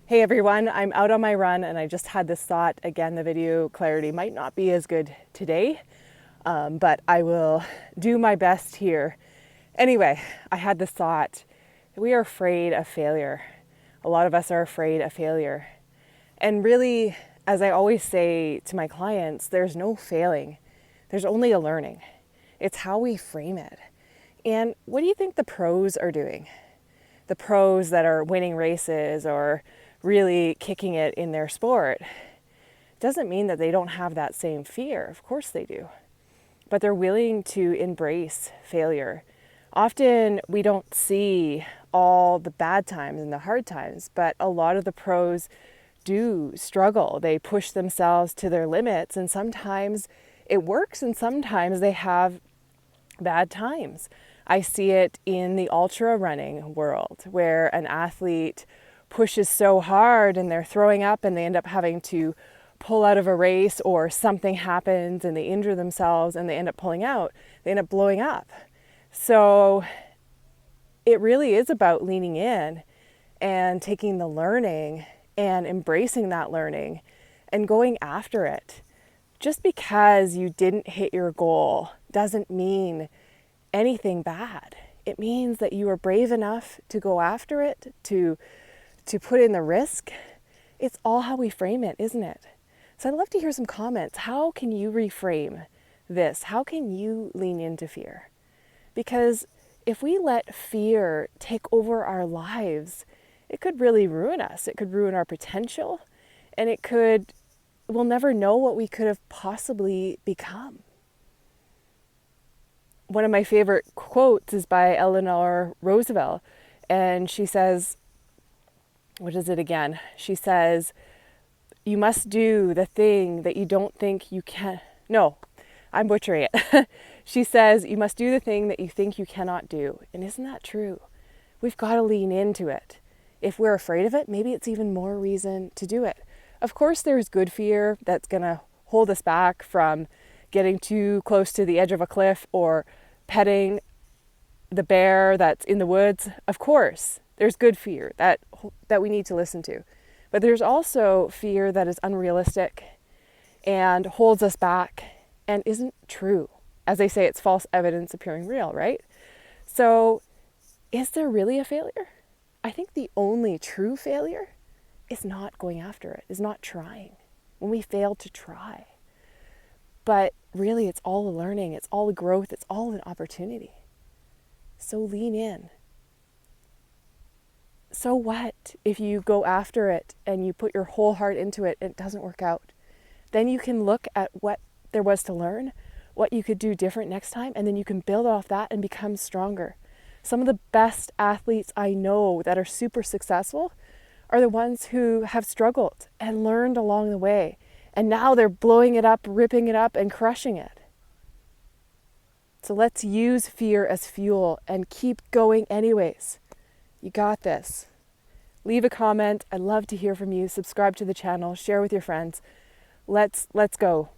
Hey everyone, I'm out on my run and I just had this thought. Again, the video clarity might not be as good today, but I will do my best here. Anyway, I had this thought. We are afraid of failure. A lot of us are afraid of failure. And really, as I always say to my clients, there's no failing. There's only a learning. It's how we frame it. And what do you think the pros are doing? The pros that are winning races or really kicking it in their sport doesn't mean that they don't have that same fear. Of course they do. But they're willing to embrace failure. Often we don't see all the bad times and the hard times, but a lot of the pros do struggle. They push themselves to their limits, and sometimes it works and sometimes they have bad times. I see it in the ultra running world where an athlete pushes so hard and they're throwing up and they end up having to pull out of a race, or something happens and they injure themselves and they end up pulling out. They end up blowing up. So it really is about leaning in and taking the learning and embracing that learning and going after it. Just because you didn't hit your goal doesn't mean anything bad. It means that you were brave enough to go after it, to put in the risk. It's all how we frame it, isn't it? So I'd love to hear some comments. How can you reframe this? How can you lean into fear? Because if we let fear take over our lives, it could really ruin us. It could ruin our potential, and we'll never know what we could have possibly become. One of my favorite quotes is by Eleanor Roosevelt, and she says, what is it again? She says, you must do the thing that you don't think you can. No, I'm butchering it. She says, you must do the thing that you think you cannot do. And isn't that true? We've got to lean into it. If we're afraid of it, maybe it's even more reason to do it. Of course, there's good fear that's going to hold us back from getting too close to the edge of a cliff or petting the bear that's in the woods. Of course, there's good fear that we need to listen to. But there's also fear that is unrealistic and holds us back and isn't true. As they say, it's false evidence appearing real, right? So is there really a failure? I think the only true failure is not going after it, is not trying. When we fail to try. But really, it's all a learning, it's all a growth, it's all an opportunity. So lean in. So what if you go after it and you put your whole heart into it and it doesn't work out? Then you can look at what there was to learn, what you could do different next time, and then you can build off that and become stronger. Some of the best athletes I know that are super successful are the ones who have struggled and learned along the way. And now they're blowing it up, ripping it up, and crushing it. So let's use fear as fuel and keep going anyways. You got this. Leave a comment. I'd love to hear from you. Subscribe to the channel. Share with your friends. Let's go.